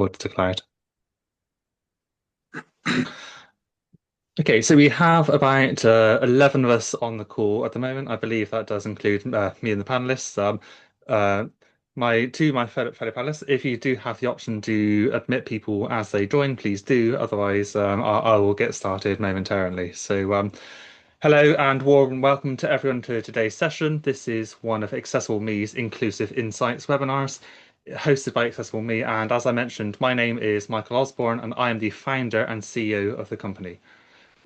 record declared. Okay, so we have about 11 of us on the call at the moment. I believe that does include me and the panelists. Uh, my fellow panelists, if you do have the option to admit people as they join, please do. Otherwise, I will get started momentarily. So, hello and warm welcome to everyone to today's session. This is one of Accessible Me's Inclusive Insights webinars, hosted by Accessible Me. And as I mentioned, my name is Michael Osborne, and I am the founder and CEO of the company.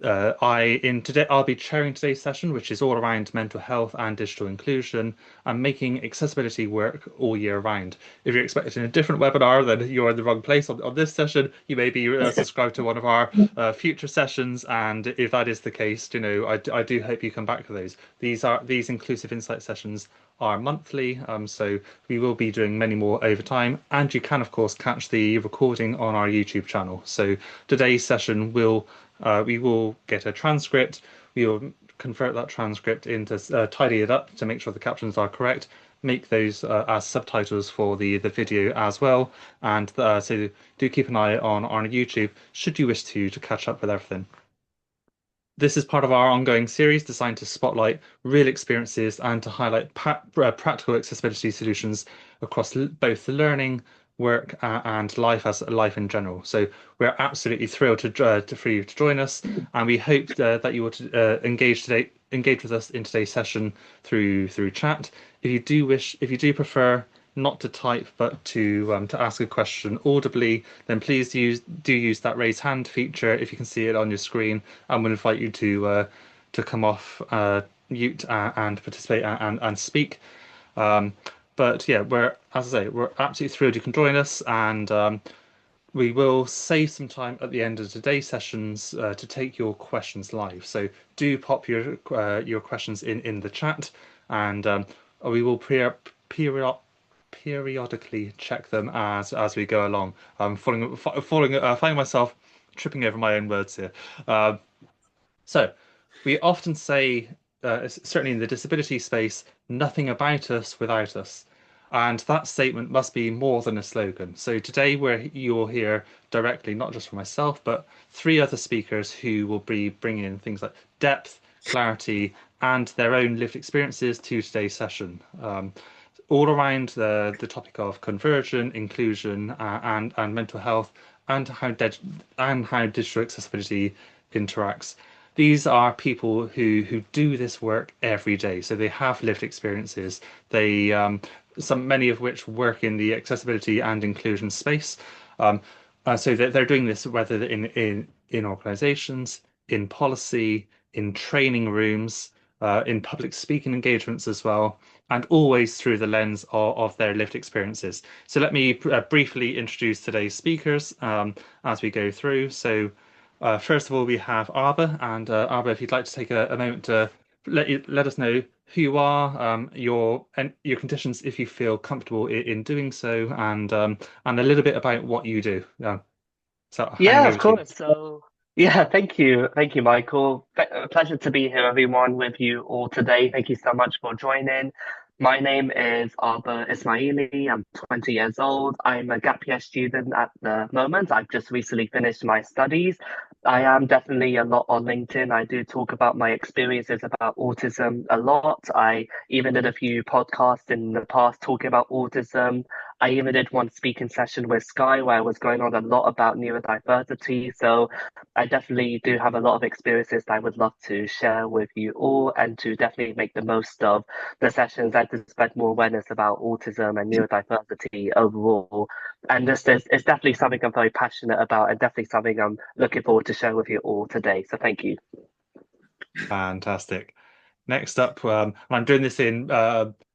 I'll be chairing today's session, which is all around mental health and digital inclusion and making accessibility work all year round. If you're expecting a different webinar, then you're in the wrong place on this session. You may be subscribed to one of our future sessions, and if that is the case, I do hope you come back to those. These inclusive insight sessions are monthly, so we will be doing many more over time, and you can of course catch the recording on our YouTube channel. So today's session we will get a transcript. We will convert that transcript into tidy it up to make sure the captions are correct, make those as subtitles for the video as well, and so do keep an eye on YouTube should you wish to catch up with everything. This is part of our ongoing series designed to spotlight real experiences and to highlight practical accessibility solutions across both learning, work, and life in general. So we're absolutely thrilled for you to join us, and we hope that you will engage with us in today's session through chat. If you do prefer not to type but to ask a question audibly, then please use that raise hand feature if you can see it on your screen, and we'll invite you to come off mute and participate and speak. But yeah, as I say, we're absolutely thrilled you can join us, and we will save some time at the end of today's sessions to take your questions live. So do pop your questions in the chat, and we will periodically check them as we go along. I'm finding myself tripping over my own words here. So we often say, certainly in the disability space, nothing about us without us. And that statement must be more than a slogan. So today you'll hear directly, not just from myself, but three other speakers who will be bringing in things like depth, clarity, and their own lived experiences to today's session. All around the topic of conversion, inclusion, and mental health, and how digital accessibility interacts. These are people who do this work every day, so they have lived experiences. Many of which work in the accessibility and inclusion space. So they're doing this whether in organizations, in policy, in training rooms, in public speaking engagements as well, and always through the lens of their lived experiences. So let me briefly introduce today's speakers as we go through. So first of all, we have Arba, and Arba, if you'd like to take a moment to let us know who you are, your conditions, if you feel comfortable in doing so, and a little bit about what you do. So handing Yeah, over of to you. course. Yeah, thank you, Michael. Pleasure to be here, everyone, with you all today. Thank you so much for joining. My name is Arba Ismaili. I'm 20 years old. I'm a gap year student at the moment. I've just recently finished my studies. I am definitely a lot on LinkedIn. I do talk about my experiences about autism a lot. I even did a few podcasts in the past talking about autism. I even did one speaking session with Sky where I was going on a lot about neurodiversity. So I definitely do have a lot of experiences that I would love to share with you all and to definitely make the most of the sessions and to spread more awareness about autism and neurodiversity overall. And it's definitely something I'm very passionate about and definitely something I'm looking forward to share with you all today. So thank you. Fantastic. Next up, I'm doing this in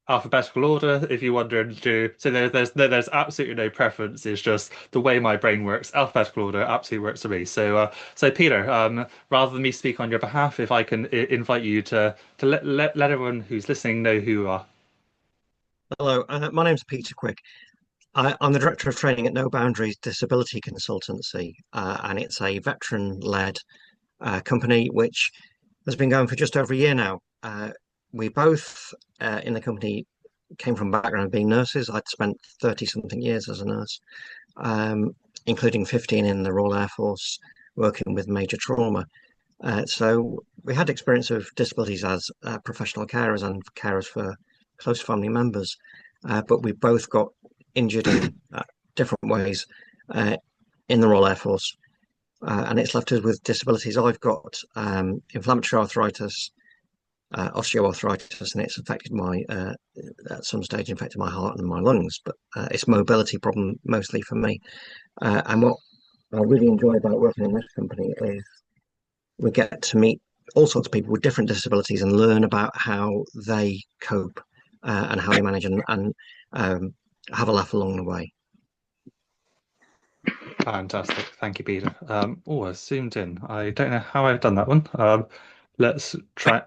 alphabetical order. If you wonder, so there's absolutely no preference. It's just the way my brain works. Alphabetical order absolutely works for me. So Peter, rather than me speak on your behalf, if I can invite you to let everyone who's listening know who you are. Hello, my name's Peter Quick. I'm the Director of Training at No Boundaries Disability Consultancy, and it's a veteran-led company which has been going for just over a year now. We both in the company came from a background of being nurses. I'd spent 30 something years as a nurse. including 15 in the Royal Air Force, working with major trauma. So we had experience of disabilities as professional carers and carers for close family members, but we both got injured in different ways in the Royal Air Force, and it's left us with disabilities. I've got inflammatory arthritis, osteoarthritis, and it's affected my at some stage infected my heart and my lungs. But it's a mobility problem mostly for me. And what I really enjoy about working in this company is we get to meet all sorts of people with different disabilities and learn about how they cope and how they manage and have a laugh along the way. Fantastic. Thank you, Peter. Oh, I zoomed in. I don't know how I've done that one. Let's try.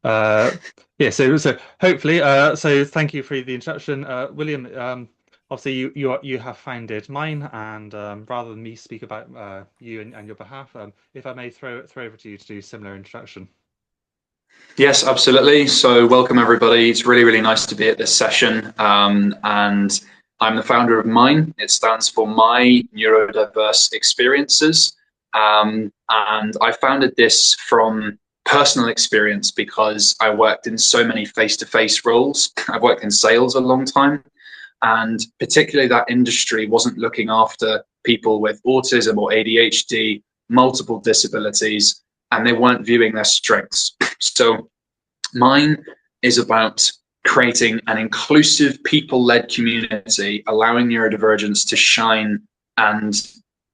Uh, yeah, so hopefully, so thank you for the introduction. William, obviously you have founded Mine, and rather than me speak about you and your behalf, if I may throw over to you to do a similar introduction. Yes, absolutely. So welcome everybody. It's really, really nice to be at this session. And I'm the founder of Mine. It stands for My Neurodiverse Experiences. And I founded this from personal experience because I worked in so many face-to-face roles. I've worked in sales a long time, and particularly that industry wasn't looking after people with autism or ADHD, multiple disabilities, and they weren't viewing their strengths. So Mine is about creating an inclusive, people-led community, allowing neurodivergence to shine and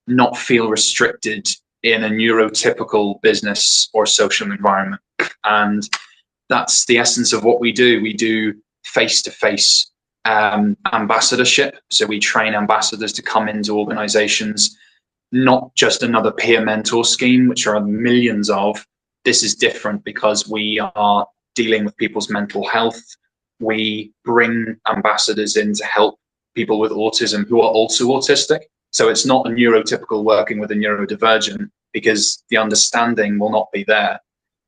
not feel restricted in a neurotypical business or social environment. And that's the essence of what we do. We do face-to-face ambassadorship. So we train ambassadors to come into organizations, not just another peer mentor scheme, which are millions of. This is different because we are dealing with people's mental health. We bring ambassadors in to help people with autism who are also autistic. So it's not a neurotypical working with a neurodivergent, because the understanding will not be there.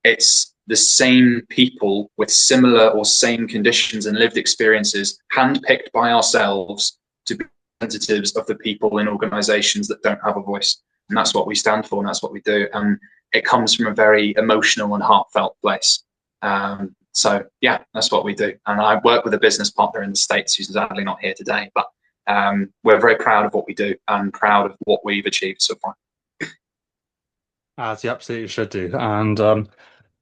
It's the same people with similar or same conditions and lived experiences, handpicked by ourselves to be representatives of the people in organizations that don't have a voice. And that's what we stand for, and that's what we do. And it comes from a very emotional and heartfelt place. So yeah, that's what we do. And I work with a business partner in the States who's sadly not here today, but we're very proud of what we do and proud of what we've achieved so far. As you absolutely should do. And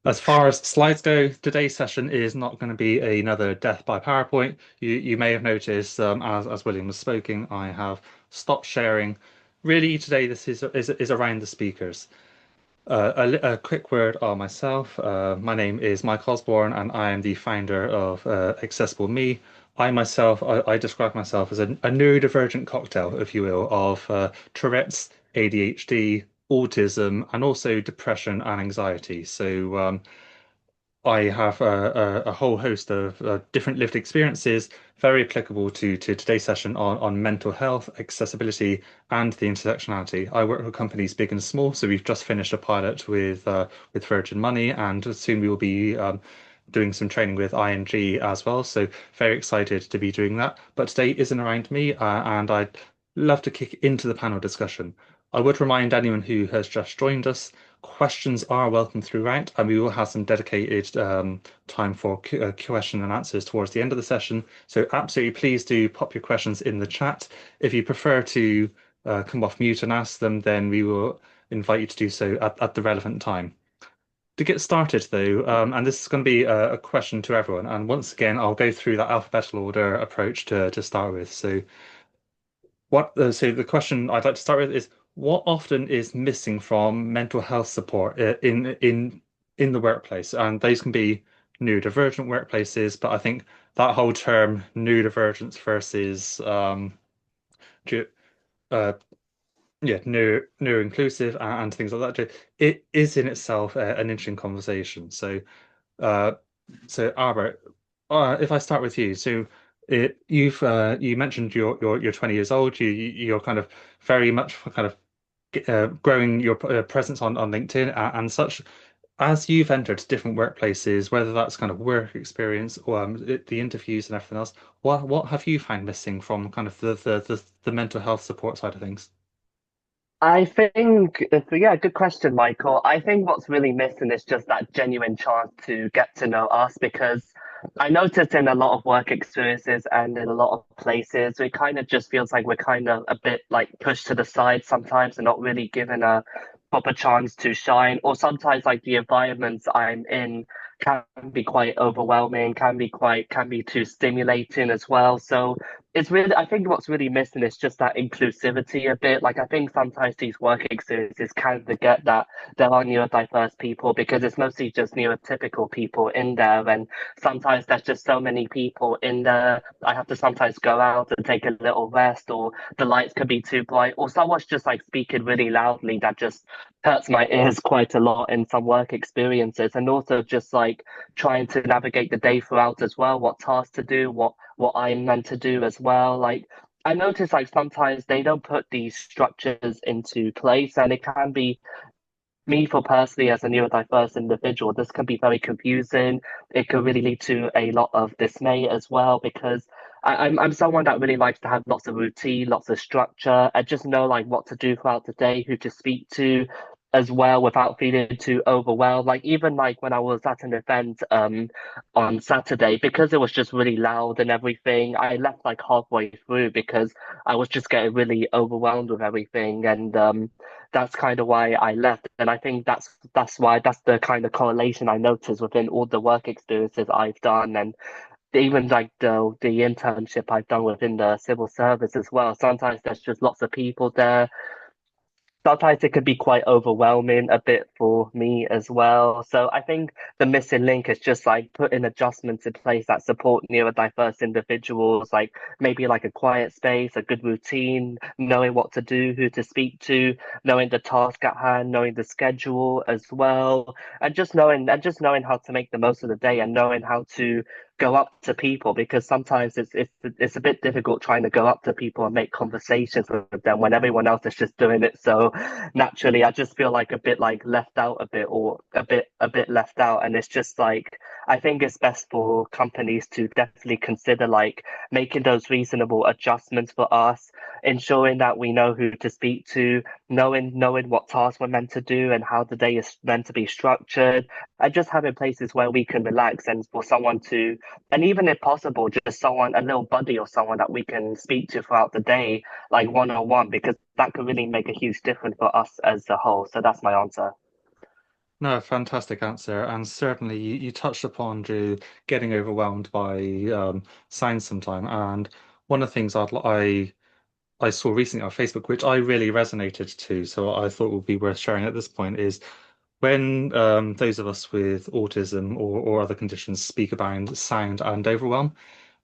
as far as slides go, today's session is not going to be another death by PowerPoint. You may have noticed, as William was speaking, I have stopped sharing. Really, today this is around the speakers. A quick word on myself. My name is Mike Osborne, and I am the founder of Accessible Me. I myself, I describe myself as a neurodivergent cocktail, if you will, of Tourette's, ADHD, autism, and also depression and anxiety. So I have a whole host of different lived experiences, very applicable to today's session on mental health, accessibility, and the intersectionality. I work with companies big and small, so we've just finished a pilot with Virgin Money, and soon we will be doing some training with ING as well. So very excited to be doing that. But today isn't around me, and I'd love to kick into the panel discussion. I would remind anyone who has just joined us, questions are welcome throughout, and we will have some dedicated time for question and answers towards the end of the session. So absolutely, please do pop your questions in the chat. If you prefer to come off mute and ask them, then we will invite you to do so at the relevant time. To get started though, and this is going to be a question to everyone, and once again, I'll go through that alphabetical order approach to start with. So so the question I'd like to start with is, what often is missing from mental health support in the workplace? And those can be neurodivergent workplaces, but I think that whole term neurodivergence versus uh, yeah, neuro-inclusive and things like that, it is in itself an interesting conversation. Uh, so Albert, if I start with you, so you mentioned you're 20 years old. You're kind of very much kind of growing your presence on LinkedIn and such. As you've entered different workplaces, whether that's kind of work experience or the interviews and everything else, what have you found missing from kind of the mental health support side of things? I think, yeah, good question, Michael. I think what's really missing is just that genuine chance to get to know us because I noticed in a lot of work experiences and in a lot of places, it kind of just feels like we're kind of a bit like pushed to the side sometimes and not really given a proper chance to shine. Or sometimes like the environments I'm in can be quite overwhelming, can be too stimulating as well. So it's really, I think what's really missing is just that inclusivity a bit. Like I think sometimes these work experiences kind of forget that there are neurodiverse people because it's mostly just neurotypical people in there, and sometimes there's just so many people in there. I have to sometimes go out and take a little rest, or the lights could be too bright, or someone's just like speaking really loudly that just hurts my ears quite a lot in some work experiences, and also just like trying to navigate the day throughout as well, what tasks to do, what I'm meant to do as well. Like I notice like sometimes they don't put these structures into place and it can be me for personally as a neurodiverse individual, this can be very confusing. It can really lead to a lot of dismay as well because I'm someone that really likes to have lots of routine, lots of structure, and just know like what to do throughout the day, who to speak to as well without feeling too overwhelmed. Like even like when I was at an event on Saturday, because it was just really loud and everything, I left like halfway through because I was just getting really overwhelmed with everything. And that's kind of why I left. And I think that's why that's the kind of correlation I noticed within all the work experiences I've done and even like the internship I've done within the civil service as well. Sometimes there's just lots of people there, sometimes it can be quite overwhelming a bit for me as well. So I think the missing link is just like putting adjustments in place that support neurodiverse individuals, like maybe like a quiet space, a good routine, knowing what to do, who to speak to, knowing the task at hand, knowing the schedule as well, and just knowing how to make the most of the day and knowing how to go up to people because sometimes it's a bit difficult trying to go up to people and make conversations with them when everyone else is just doing it so naturally. I just feel like a bit like left out a bit or a bit left out, and it's just like I think it's best for companies to definitely consider like making those reasonable adjustments for us, ensuring that we know who to speak to, knowing what tasks we're meant to do and how the day is meant to be structured, and just having places where we can relax and for someone to, and even if possible, just someone, a little buddy or someone that we can speak to throughout the day, like one on one, because that could really make a huge difference for us as a whole. So that's my answer. No, fantastic answer. And certainly you touched upon Drew getting overwhelmed by signs sometime. And one of the things I saw recently on Facebook, which I really resonated to, so I thought would be worth sharing at this point, is when those of us with autism or other conditions speak about sound and overwhelm.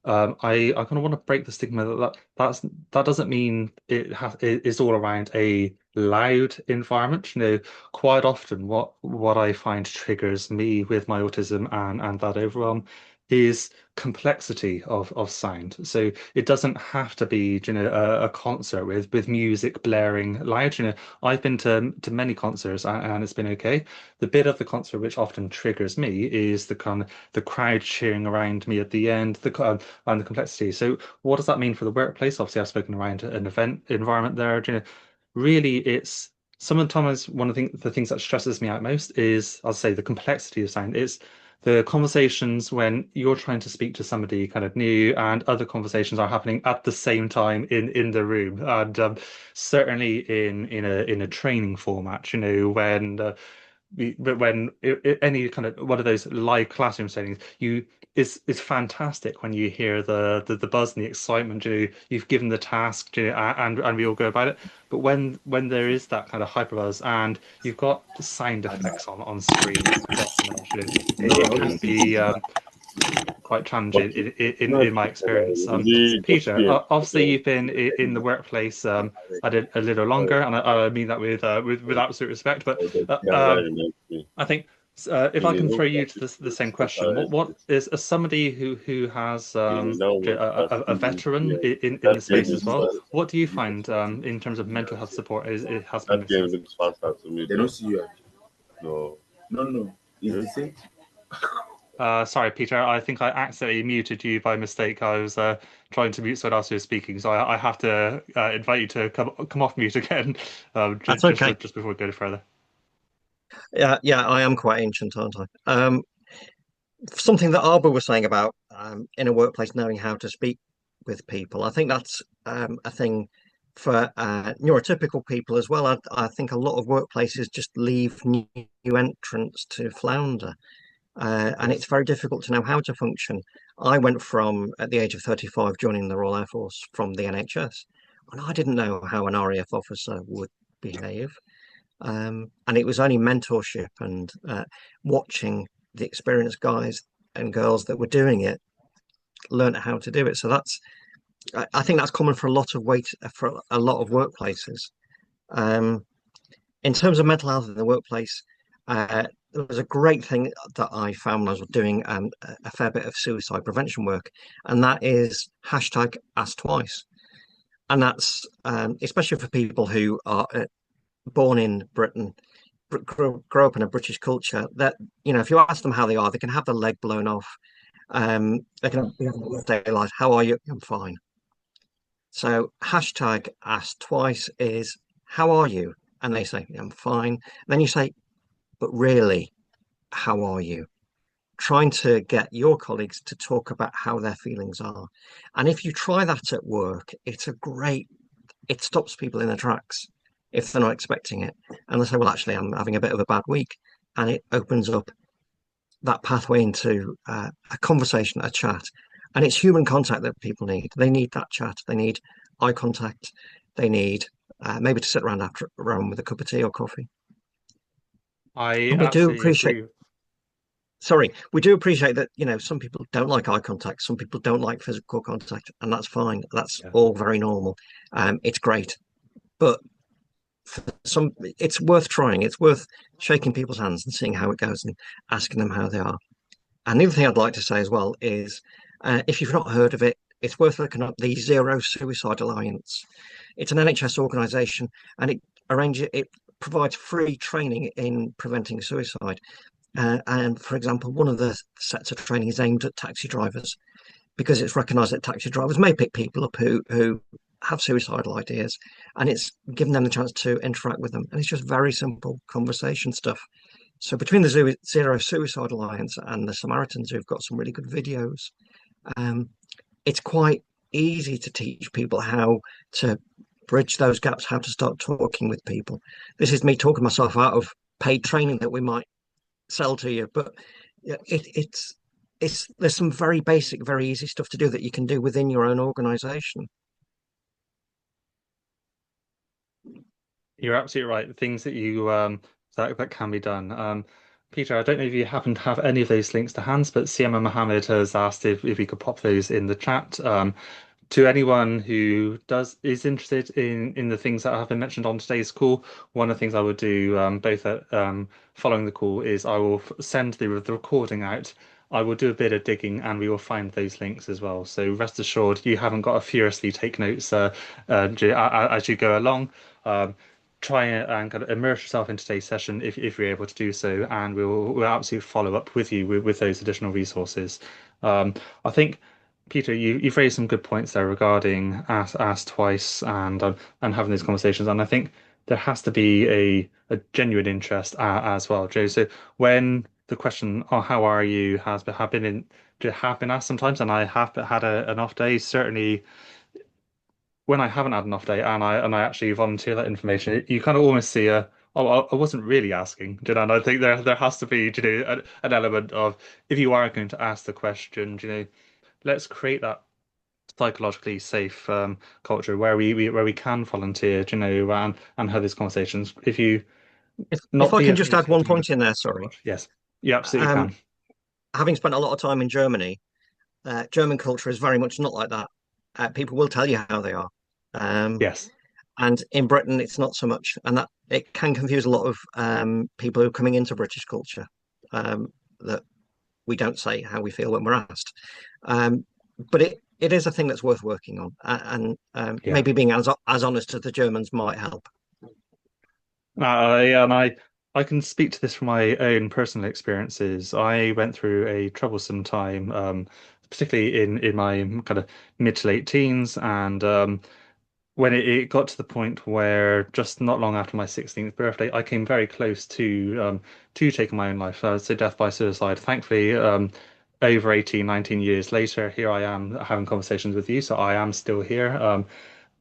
I kind of want to break the stigma that doesn't mean it is all around a loud environment. You know, quite often what I find triggers me with my autism and that overwhelm is complexity of sound. So it doesn't have to be, you know, a concert with music blaring loud. You know, I've been to many concerts and it's been okay. The bit of the concert which often triggers me is the kind of the crowd cheering around me at the end, and the complexity. So what does that mean for the workplace? Obviously, I've spoken around an event environment there. You know, really, it's sometimes one of the things that stresses me out most is, I'll say, the complexity of sound. It's the conversations when you're trying to speak to somebody kind of new and other conversations are happening at the same time in the room. And certainly in a training format, you know, but when any kind of one of those live classroom settings, it's fantastic when you hear the buzz and the excitement. You've given the task, and we all go about it. But when there is that kind of hyper buzz and you've got sound effects on screen across an image, it can be quite challenging in my experience. Peter, obviously you've been in the workplace a little longer, and I mean that with absolute respect. But I think if I can throw you to the same question, what is as somebody who has a veteran in the space as well? What do you find in terms of mental health support it has been missing? They don't see you. No, no, no. It's the same. Sorry, Peter, I think I accidentally muted you by mistake. I was trying to mute someone else who was speaking, so I have to invite you to come off mute again, That's okay. just before we go further. Yeah, yeah, I am quite ancient, aren't I? Something that Arba was saying about in a workplace knowing how to speak with people. I think that's a thing for neurotypical people as well. I think a lot of workplaces just leave new entrants to flounder, and it's Yes. very difficult to know how to function. I went from, at the age of 35, joining the Royal Air Force from the NHS, and I didn't know how an RAF officer would behave. And it was only mentorship and watching the experienced guys and girls that were doing it learn how to do it. So I think that's common for a lot of for a lot of workplaces. Um, in terms of mental health in the workplace, there was a great thing that I found when I was doing a fair bit of suicide prevention work, and that is hashtag ask twice. And that's especially for people who are born in Britain, grow up in a British culture, that, if you ask them how they are, they can have their leg blown off. They can be having a day life. How are you? I'm fine. So hashtag ask twice is how are you? And they say, I'm fine. Then you say, but really, how are you? Trying to get your colleagues to talk about how their feelings are. And if you try that at work, it stops people in their tracks if they're not expecting it. And they say, well, actually, I'm having a bit of a bad week. And it opens up that pathway into a conversation, a chat. And it's human contact that people need. They need that chat. They need eye contact. They need maybe to sit around with a cup of tea or coffee. I And we do absolutely appreciate, agree. sorry, we do appreciate that, some people don't like eye contact, some people don't like physical contact, and that's fine. That's Yeah. all very normal. It's great. But for some, it's worth trying. It's worth shaking people's hands and seeing how it goes and asking them how they are. And the other thing I'd like to say as well is, if you've not heard of it, it's worth looking up the Zero Suicide Alliance. It's an NHS organisation, and it provides free training in preventing suicide. And for example, one of the sets of training is aimed at taxi drivers, because it's recognised that taxi drivers may pick people up who have suicidal ideas, and it's given them the chance to interact with them. And it's just very simple conversation stuff. So between the Zero Suicide Alliance and the Samaritans, who've got some really good videos, um, it's quite easy to teach people how to bridge those gaps, how to start talking with people. This is me talking myself out of paid training that we might sell to you, but it's there's some very basic, very easy stuff to do that you can do within your own organization. You're absolutely right. The things that that can be done. Peter, I don't know if you happen to have any of those links to hand, but Siama Mohammed has asked if we could pop those in the chat. To anyone who is interested in the things that have been mentioned on today's call, one of the things I would do both at following the call is I will send the recording out. I will do a bit of digging and we will find those links as well. So rest assured, you haven't got to furiously take notes as you go along. Try and kind of immerse yourself in today's session if you're able to do so, and we'll absolutely follow up with you with those additional resources. I think, Peter, you've raised some good points there regarding ask twice and having these conversations, and I think there has to be a genuine interest as well, Joe. So when the question, "Oh, how are you?" have been asked sometimes, and I have had an off day. Certainly, when I haven't had an off day and I actually volunteer that information, you kind of almost see oh, I wasn't really asking, And I think there has to be, an element of, if you are going to ask the question, let's create that psychologically safe culture where we can volunteer, and have these conversations. If you If not I be can just add one affiliated with point in there, sorry. yes, you absolutely Um, can. Having spent a lot of time in Germany, German culture is very much not like that. People will tell you how they are. Um, Yes. and in Britain, it's not so much, and that it can confuse a lot of people who are coming into British culture, that we don't say how we feel when we're asked. But it is a thing that's worth working on, and Yeah. maybe being as honest as the Germans might help. Yeah, and I can speak to this from my own personal experiences. I went through a troublesome time, particularly in my kind of mid to late teens, and when it got to the point where just not long after my 16th birthday, I came very close to taking my own life. So death by suicide. Thankfully, over 18, 19 years later, here I am having conversations with you. So I am still here.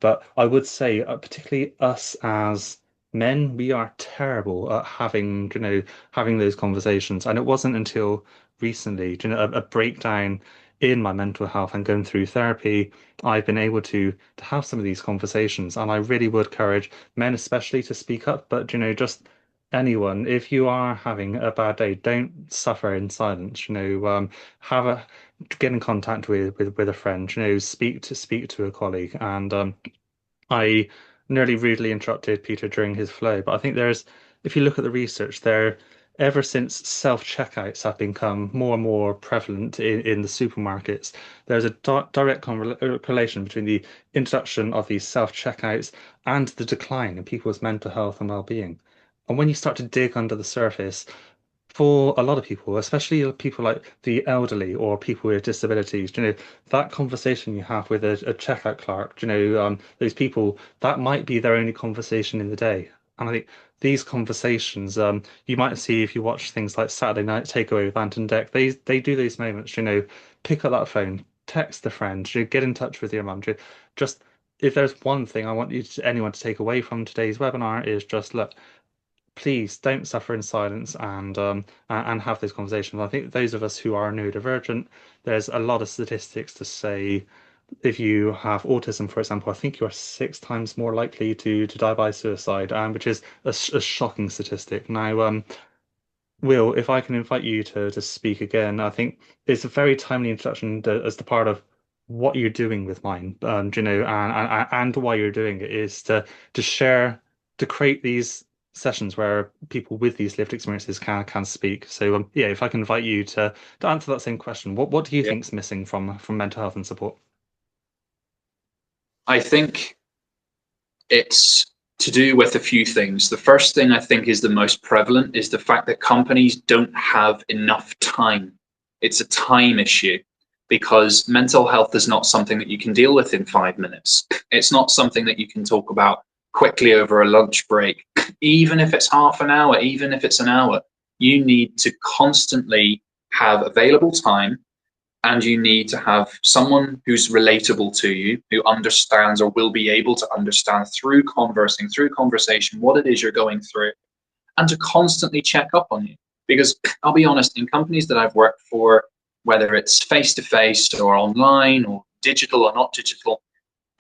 But I would say, particularly us as men, we are terrible at having those conversations. And it wasn't until recently, a breakdown in my mental health and going through therapy, I've been able to have some of these conversations. And I really would encourage men, especially, to speak up. But just anyone, if you are having a bad day, don't suffer in silence. Have a get in contact with a friend. Speak to a colleague. And I nearly rudely interrupted Peter during his flow, but I think if you look at the research there, ever since self-checkouts have become more and more prevalent in the supermarkets, there's a direct correlation between the introduction of these self-checkouts and the decline in people's mental health and well-being. And when you start to dig under the surface, for a lot of people, especially people like the elderly or people with disabilities, that conversation you have with a checkout clerk, those people, that might be their only conversation in the day. And I think these conversations, you might see if you watch things like Saturday Night Takeaway with Ant and Dec, they do these moments, pick up that phone, text a friend, get in touch with your mum. Just if there's one thing I want anyone to take away from today's webinar is just look, please don't suffer in silence and have those conversations. I think those of us who are neurodivergent, there's a lot of statistics to say if you have autism, for example, I think you are 6 times more likely to die by suicide, which is a shocking statistic. Now, Will, if I can invite you to speak again, I think it's a very timely introduction as the part of what you're doing with mine, and why you're doing it is to share, to create these sessions where people with these lived experiences can speak. So yeah, if I can invite you to answer that same question, what do you Yeah. think is missing from mental health and support? I think it's to do with a few things. The first thing I think is the most prevalent is the fact that companies don't have enough time. It's a time issue because mental health is not something that you can deal with in 5 minutes. It's not something that you can talk about quickly over a lunch break. Even if it's half an hour, even if it's an hour, you need to constantly have available time, and you need to have someone who's relatable to you, who understands or will be able to understand through conversation, what it is you're going through, and to constantly check up on you. Because I'll be honest, in companies that I've worked for, whether it's face-to-face or online or digital or not digital,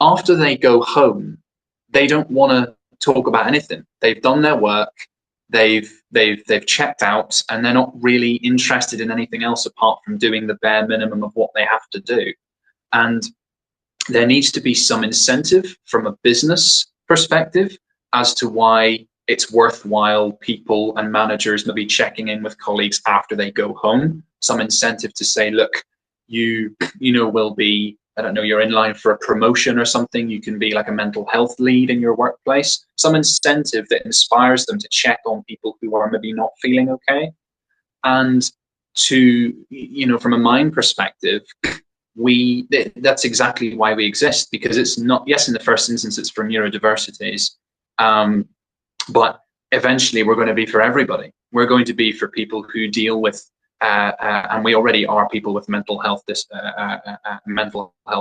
after they go home, they don't want to talk about anything. They've done their work, they've checked out, and they're not really interested in anything else apart from doing the bare minimum of what they have to do. And there needs to be some incentive from a business perspective as to why it's worthwhile people and managers maybe checking in with colleagues after they go home. Some incentive to say, look, you will be, I don't know, you're in line for a promotion or something, you can be like a mental health lead in your workplace. Some incentive that inspires them to check on people who are maybe not feeling okay. And from a mind perspective, that's exactly why we exist, because it's not, yes, in the first instance, it's for neurodiversities, but eventually we're going to be for everybody. We're going to be for people who deal with and we already are people with mental health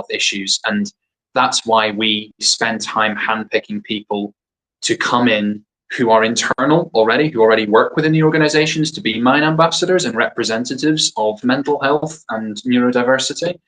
issues, and that's why we spend time handpicking people to come in who are internal already, who already work within the organizations, to be mind ambassadors and representatives of mental health and neurodiversity,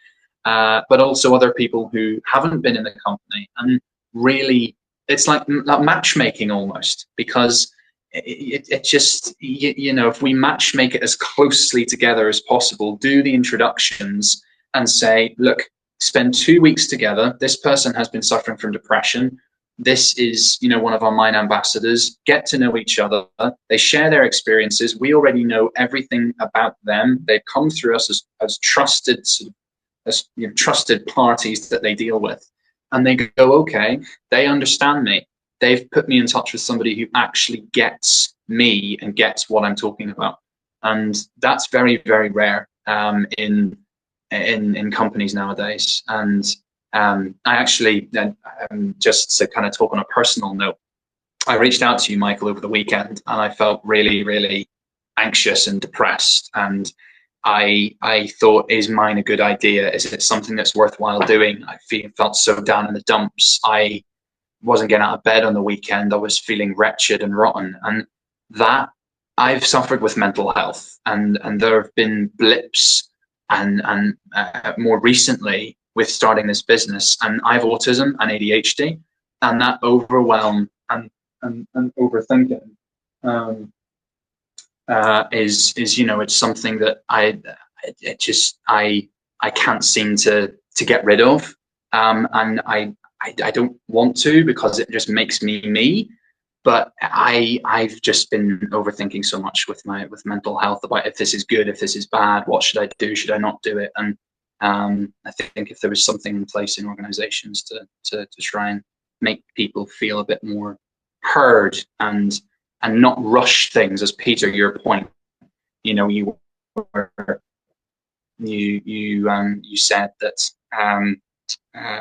but also other people who haven't been in the company. And really, it's like matchmaking almost, because it just, if we match make it as closely together as possible, do the introductions and say, look, spend 2 weeks together. This person has been suffering from depression. This is, one of our mind ambassadors. Get to know each other. They share their experiences. We already know everything about them. They've come through us as trusted, trusted parties that they deal with. And they go, okay, they understand me. They've put me in touch with somebody who actually gets me and gets what I'm talking about. And that's very, very rare in companies nowadays. And I actually, just to kind of talk on a personal note, I reached out to you, Michael, over the weekend, and I felt really, really anxious and depressed. And I thought, is mine a good idea? Is it something that's worthwhile doing? I felt so down in the dumps. I wasn't getting out of bed on the weekend. I was feeling wretched and rotten. And that, I've suffered with mental health, and there have been blips, and more recently with starting this business. And I have autism and ADHD, and that overwhelm and overthinking is, you know, it's something that I can't seem to get rid of, and I don't want to, because it just makes me. But I've just been overthinking so much with mental health, about if this is good, if this is bad, what should I do, should I not do it? And I think if there was something in place in organizations to try and make people feel a bit more heard and not rush things, as Peter, your point, you know, you said that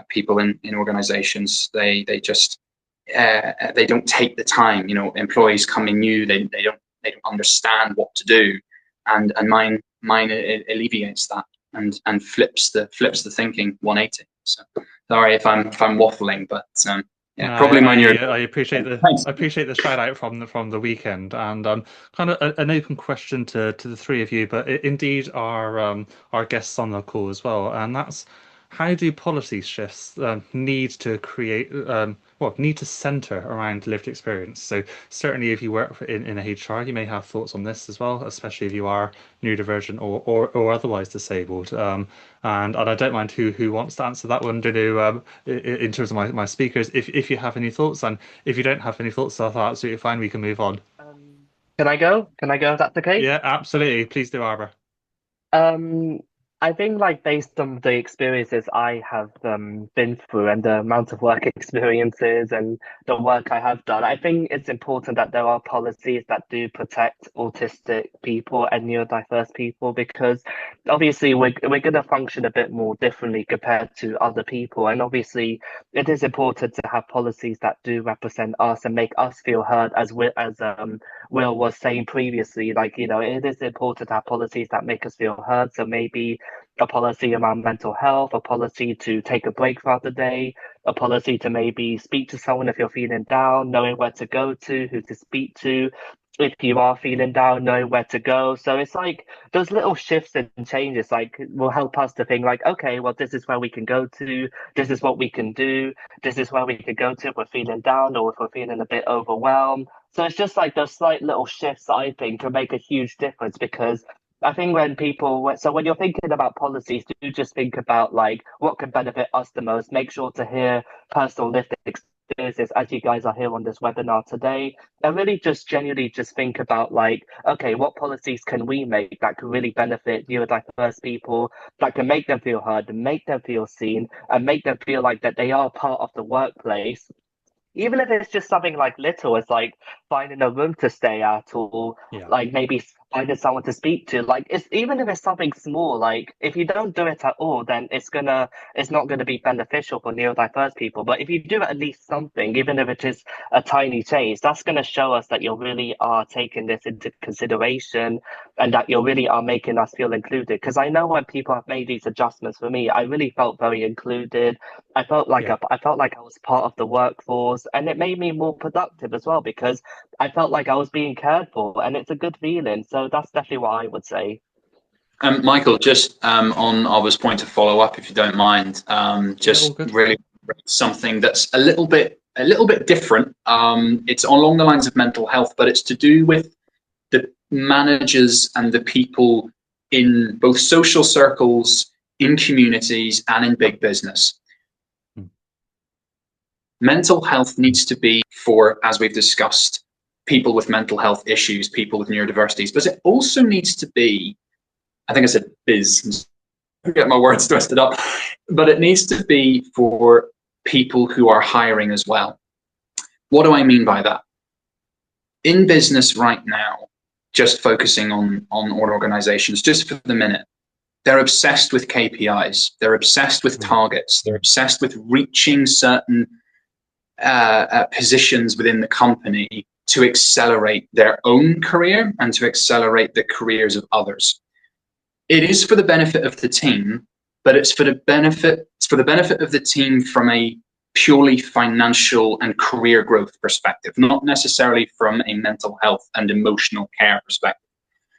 people in organizations, they just they don't take the time. You know, employees coming new, they don't understand what to do, and mine alleviates that and flips the thinking 180. So sorry if I'm waffling, but yeah, No, probably mine. I appreciate the shout out from the weekend, and kind of an open question to the three of you, but indeed our guests on the call as well, and that's, how do policy shifts need to create need to center around lived experience? So certainly, if you work in HR, you may have thoughts on this as well, especially if you are neurodivergent or otherwise disabled. And I don't mind who wants to answer that one. In terms of my speakers, if you have any thoughts, and if you don't have any thoughts, that's absolutely fine. We can move on. Can I go? Can I go if that's okay? Yeah, absolutely. Please do, Arbor. I think, like, based on the experiences I have been through and the amount of work experiences and the work I have done, I think it's important that there are policies that do protect autistic people and neurodiverse people, because obviously we're going to function a bit more differently compared to other people. And obviously it is important to have policies that do represent us and make us feel heard, as Will was saying previously. Like, you know, it is important to have policies that make us feel heard. So maybe a policy around mental health, a policy to take a break throughout the day, a policy to maybe speak to someone if you're feeling down, knowing where to go to, who to speak to. If you are feeling down, knowing where to go. So it's like those little shifts and changes like will help us to think like, okay, well, this is where we can go to, this is what we can do, this is where we can go to if we're feeling down or if we're feeling a bit overwhelmed. So it's just like those slight little shifts, I think, can make a huge difference, because I think when you're thinking about policies, do just think about like what can benefit us the most. Make sure to hear personal lived experiences as you guys are here on this webinar today, and really just genuinely just think about like, okay, what policies can we make that can really benefit neurodiverse people, that can make them feel heard and make them feel seen and make them feel like that they are part of the workplace. Even if it's just something like little, it's like finding a room to stay at, or like maybe finding someone to speak to. Like, it's even if it's something small, like if you don't do it at all, then it's not gonna be beneficial for neurodiverse people. But if you do at least something, even if it is a tiny change, that's gonna show us that you really are taking this into consideration and that you really are making us feel included. Because I know when people have made these adjustments for me, I really felt very included. I felt like I was part of the workforce, and it made me more productive as well, because I felt like I was being cared for, and it's a good feeling. So that's definitely what I would say. Michael, just on Arbor's point to follow up, if you don't mind, just really something that's a little bit different. It's along the lines of mental health, but it's to do with the managers and the people in both social circles, in communities, and in big business. Mental health needs to be for, as we've discussed, people with mental health issues, people with neurodiversities, but it also needs to be, I think I said biz, I get my words twisted up, but it needs to be for people who are hiring as well. What do I mean by that? in business right now, just focusing on organizations, just for the minute, they're obsessed with KPIs. They're obsessed with targets. They're obsessed with reaching certain positions within the company to accelerate their own career and to accelerate the careers of others. It is for the benefit of the team, but it's for the benefit of the team from a purely financial and career growth perspective, not necessarily from a mental health and emotional care perspective.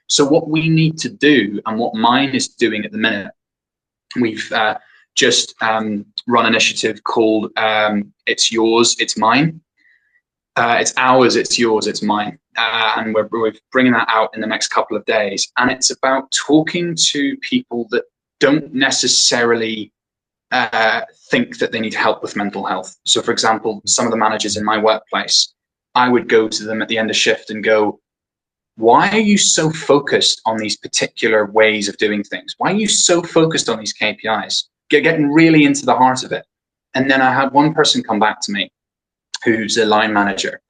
So what we need to do, and what Mine is doing at the minute, we've just run an initiative called It's Yours, It's Mine. It's ours, it's yours, it's mine. And we're bringing that out in the next couple of days. And it's about talking to people that don't necessarily think that they need help with mental health. So, for example, some of the managers in my workplace, I would go to them at the end of shift and go, why are you so focused on these particular ways of doing things? Why are you so focused on these KPIs? Getting really into the heart of it. And then I had one person come back to me who's a line manager,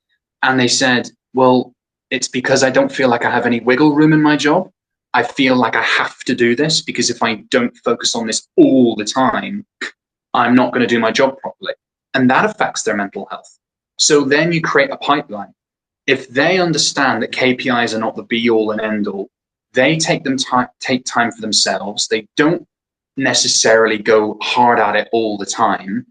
and they said, well, it's because I don't feel like I have any wiggle room in my job. I feel like I have to do this, because if I don't focus on this all the time, I'm not going to do my job properly. And that affects their mental health. So then you create a pipeline. If they understand that KPIs are not the be all and end all, they take time for themselves. They don't necessarily go hard at it all the time.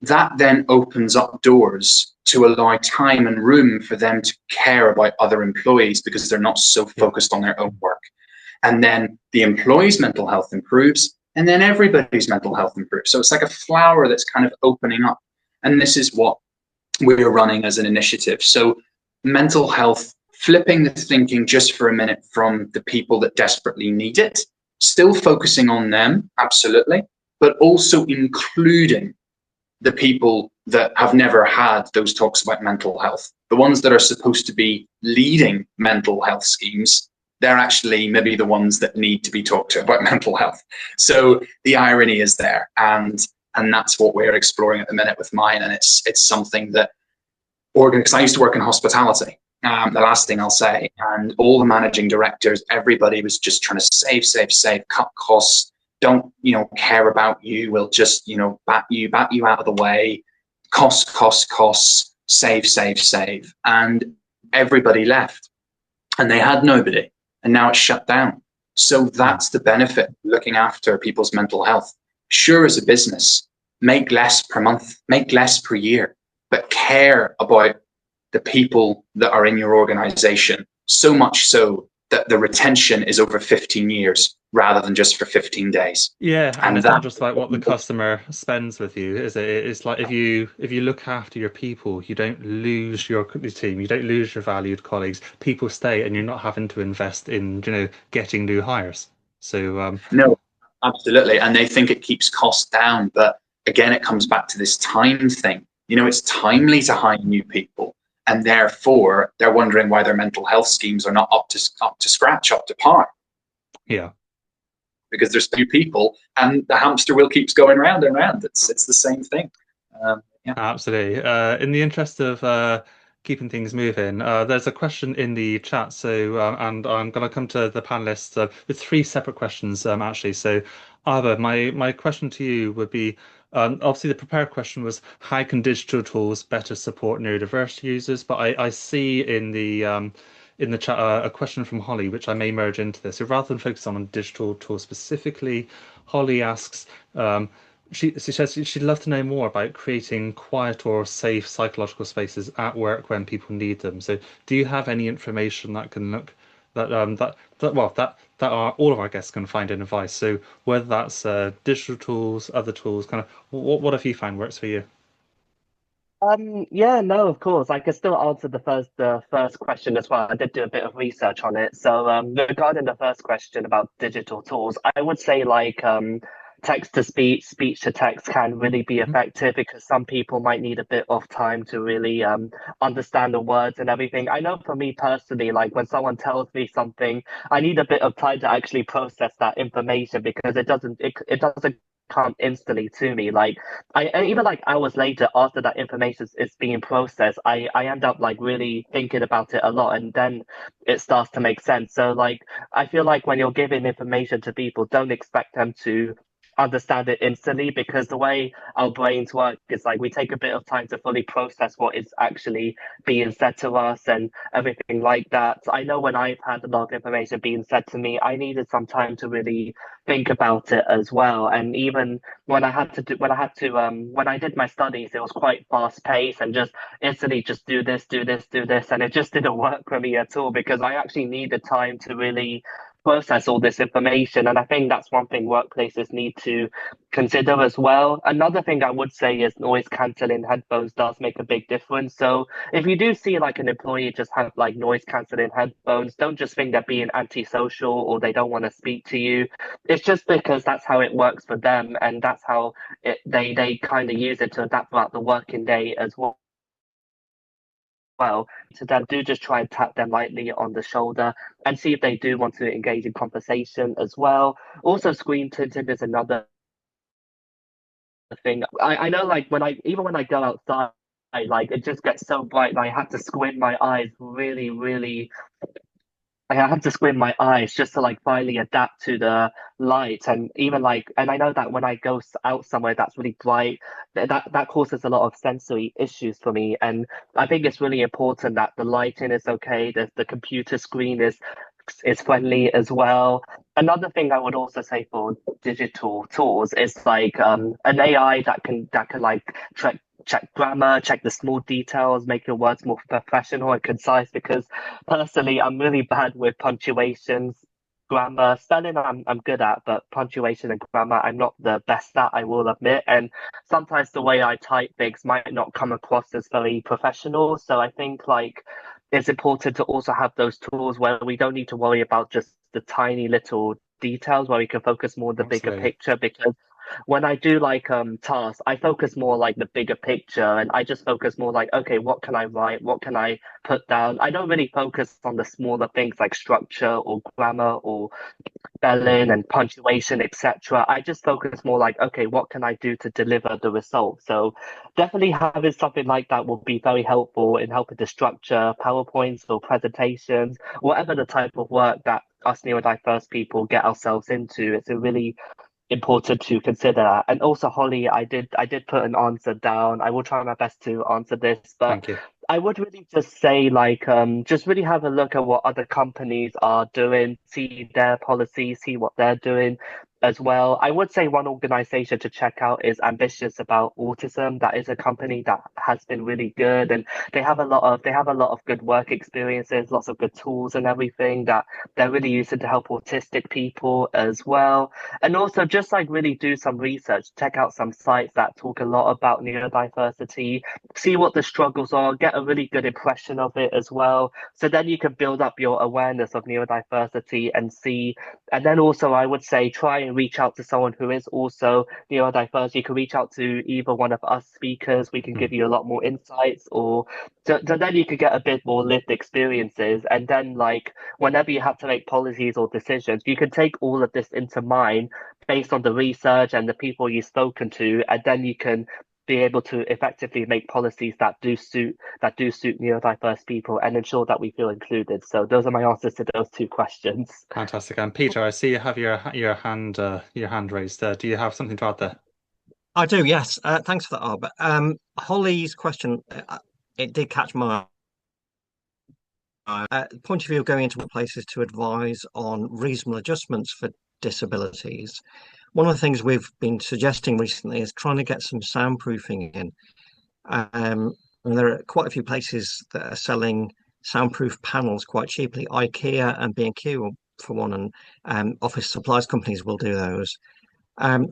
That then opens up doors to allow time and room for them to care about other employees, because they're not so focused on their own work. And then the employee's mental health improves, and then everybody's mental health improves. So it's like a flower that's kind of opening up. And this is what we're running as an initiative. So mental health, flipping the thinking just for a minute from the people that desperately need it, still focusing on them, absolutely, but also including the people that have never had those talks about mental health. The ones that are supposed to be leading mental health schemes, they're actually maybe the ones that need to be talked to about mental health. So the irony is there, and that's what we're exploring at the minute with Mine. And it's something that, because I used to work in hospitality, the last thing I'll say, and all the managing directors, everybody was just trying to save, cut costs. Don't care about you. We'll just bat you out of the way. Costs. Save, and everybody left, and they had nobody, and now it's shut down. So that's the benefit, looking after people's mental health. Sure, as a business, make less per month, make less per year, but care about the people that are in your organization, so much so that the retention is over 15 years rather than just for 15 days. Yeah, and it's not just like what the customer spends with you, is it? It's like if you look after your people, you don't lose your team, you don't lose your valued colleagues. People stay, and you're not having to invest in getting new hires. So no, absolutely, and they think it keeps costs down, but again, it comes back to this time thing. It's timely to hire new people, and therefore they're wondering why their mental health schemes are not up to scratch, up to par. Yeah. Because there's few people, and the hamster wheel keeps going round and round. It's the same thing. Yeah. Absolutely. In the interest of keeping things moving, there's a question in the chat. So, and I'm going to come to the panelists with three separate questions, actually. So, Arba, my question to you would be, obviously the prepared question was, how can digital tools better support neurodiverse users? But I see in the chat a question from Holly, which I may merge into this. So rather than focus on digital tools specifically, Holly asks, she says she'd love to know more about creating quiet or safe psychological spaces at work when people need them. So do you have any information that can look that are all of our guests can find in advice? So whether that's digital tools, other tools, kind of what have you found works for you? Yeah, no, of course. I can still answer the first question as well. I did do a bit of research on it. So, regarding the first question about digital tools, I would say text to speech, speech to text can really be effective, because some people might need a bit of time to really understand the words and everything. I know for me personally, like when someone tells me something, I need a bit of time to actually process that information, because it doesn't come instantly to me. Like and even like hours later after that information is being processed, I end up like really thinking about it a lot, and then it starts to make sense. So like I feel like when you're giving information to people, don't expect them to understand it instantly, because the way our brains work is like we take a bit of time to fully process what is actually being said to us and everything like that. I know when I've had a lot of information being said to me, I needed some time to really think about it as well. And even when I did my studies, it was quite fast paced and just instantly just do this, do this, do this, and it just didn't work for me at all, because I actually needed time to really process all this information. And I think that's one thing workplaces need to consider as well. Another thing I would say is noise cancelling headphones does make a big difference. So if you do see like an employee just have like noise cancelling headphones, don't just think they're being antisocial or they don't want to speak to you. It's just because that's how it works for them, and that's how they kind of use it to adapt throughout the working day as well. So then do just try and tap them lightly on the shoulder and see if they do want to engage in conversation as well. Also, screen tinting is another thing. I know like when I go outside, like it just gets so bright and I have to squint my eyes really, really. I have to squint my eyes just to like finally adapt to the light. And even like, and I know that when I go out somewhere that's really bright, that causes a lot of sensory issues for me. And I think it's really important that the lighting is okay, the computer screen is friendly as well. Another thing I would also say for digital tools is like an AI that can like check grammar, check the small details, make your words more professional and concise. Because personally, I'm really bad with punctuations, grammar, spelling. I'm good at, but punctuation and grammar, I'm not the best at. I will admit. And sometimes the way I type things might not come across as very professional. So I think like it's important to also have those tools where we don't need to worry about just the tiny little details, where we can focus more on the bigger Absolutely. picture. Because when I do like tasks, I focus more like the bigger picture, and I just focus more like, okay, what can I write? What can I put down? I don't really focus on the smaller things like structure or grammar or spelling and punctuation, etc. I just focus more like, okay, what can I do to deliver the result? So definitely having something like that will be very helpful in helping to structure PowerPoints or presentations, whatever the type of work that us neurodiverse people get ourselves into. It's a really important to consider that. And also, Holly, I did put an answer down. I will try my best to answer this, but Thank you. I would really just say like just really have a look at what other companies are doing, see their policies, see what they're doing as well. I would say one organization to check out is Ambitious About Autism. That is a company that has been really good, and they have a lot of good work experiences, lots of good tools and everything that they're really using to help autistic people as well. And also just like really do some research, check out some sites that talk a lot about neurodiversity, see what the struggles are, get a really good impression of it as well. So then you can build up your awareness of neurodiversity and see. And then also, I would say try and reach out to someone who is also neurodiverse. You can reach out to either one of us speakers. We can Mm. give you a lot more insights, or so then you could get a bit more lived experiences. And then, like, whenever you have to make policies or decisions, you can take all of this into mind based on the research and the people you've spoken to, and then you can be able to effectively make policies that do suit neurodiverse people and ensure that we feel included. So those are my answers to those two questions. Fantastic. And Peter, I see you have your hand raised there. Do you have something to add there? I do, yes. Thanks for that, Albert. Holly's question, it did catch my point of view of going into workplaces to advise on reasonable adjustments for disabilities. One of the things we've been suggesting recently is trying to get some soundproofing in. And there are quite a few places that are selling soundproof panels quite cheaply. IKEA and B&Q for one, and office supplies companies will do those. Um,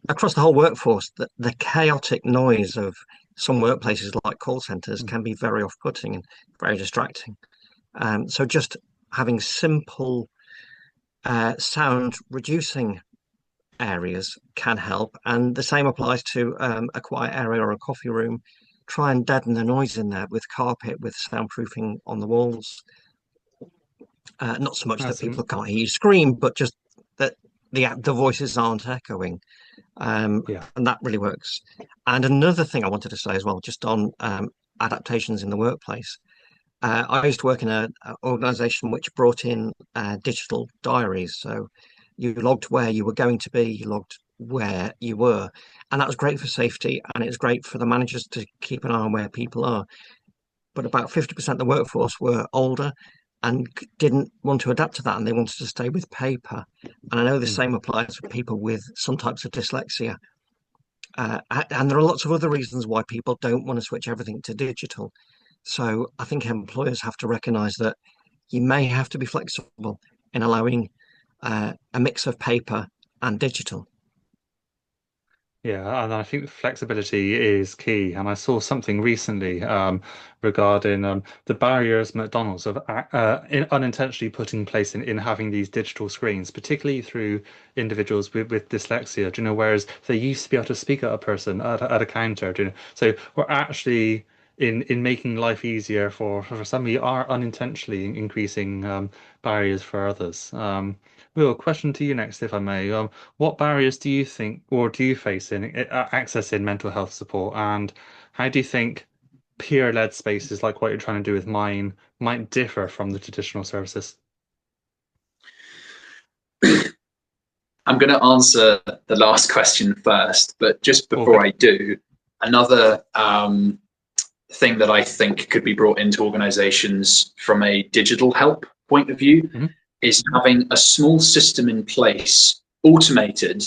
Across the whole workforce, the chaotic noise of some workplaces like call centers Mm. can be very off-putting and very distracting. So just having simple sound reducing areas can help. And the same applies to a quiet area or a coffee room. Try and deaden the noise in there with carpet, with soundproofing on the walls. Not so much that That's people can't hear you scream, but just that the voices aren't echoing, Yeah. and that really works. And another thing I wanted to say as well, just on adaptations in the workplace. I used to work in an organization which brought in digital diaries. So you logged where you were going to be, you logged where you were. And that was great for safety, and it's great for the managers to keep an eye on where people are. But about 50% of the workforce were older and didn't want to adapt to that, and they wanted to stay with paper. And I know the Mm. same applies for people with some types of dyslexia. And there are lots of other reasons why people don't want to switch everything to digital. So I think employers have to recognize that you may have to be flexible in allowing a mix of paper and digital. Yeah, and I think flexibility is key. And I saw something recently regarding the barriers McDonald's have unintentionally put in place in having these digital screens, particularly through individuals with dyslexia. Do you know, whereas they used to be able to speak at a person at a counter. Do you know, so we're actually in making life easier for some, we are unintentionally increasing barriers for others. Will, question to you next, if I may. What barriers do you think or do you face in accessing mental health support, and how do you think peer-led spaces like what you're trying to do with mine might differ from the traditional services? I'm going to answer the last question first, but just All before good. I do, another thing that I think could be brought into organizations from a digital help point of view Mhm. is having a small system in place, automated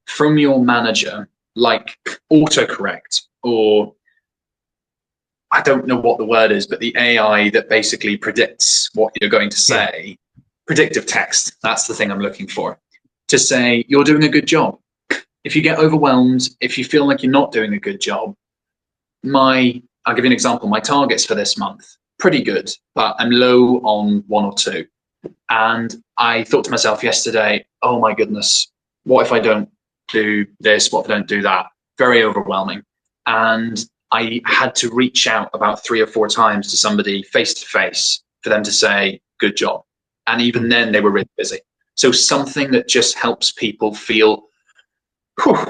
from your manager, like autocorrect, or I don't know what the word is, but the AI that basically predicts what you're going to Yeah. say. Predictive text, that's the thing I'm looking for. To say, you're doing a good job. If you get overwhelmed, if you feel like you're not doing a good job, I'll give you an example. My targets for this month, pretty good, but I'm low on one or two. And I thought to myself yesterday, oh my goodness, what if I don't do this? What if I don't do that? Very overwhelming. And I had to reach out about 3 or 4 times to somebody face to face for them to say, good job. And even Mm. then they were really busy. So something that just helps people feel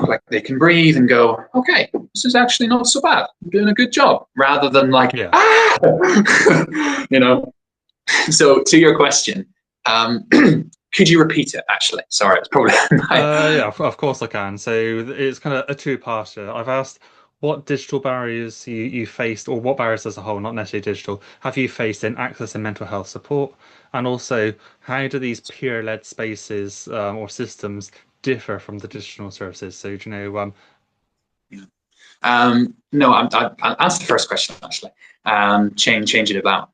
like they can breathe and go, okay, this is actually not so bad. I'm doing a good job, rather than like, Yeah. ah, you know. So to your question, could you repeat it? Actually, sorry, it's probably Yeah, of course I can. So it's kind of a two-parter. I've asked what digital barriers you faced, or what barriers as a whole, not necessarily digital, have you faced in accessing mental health support? And also, how do these peer-led spaces or systems differ from the traditional services? So, do you know, no, I'll answer the first question actually. Change it about.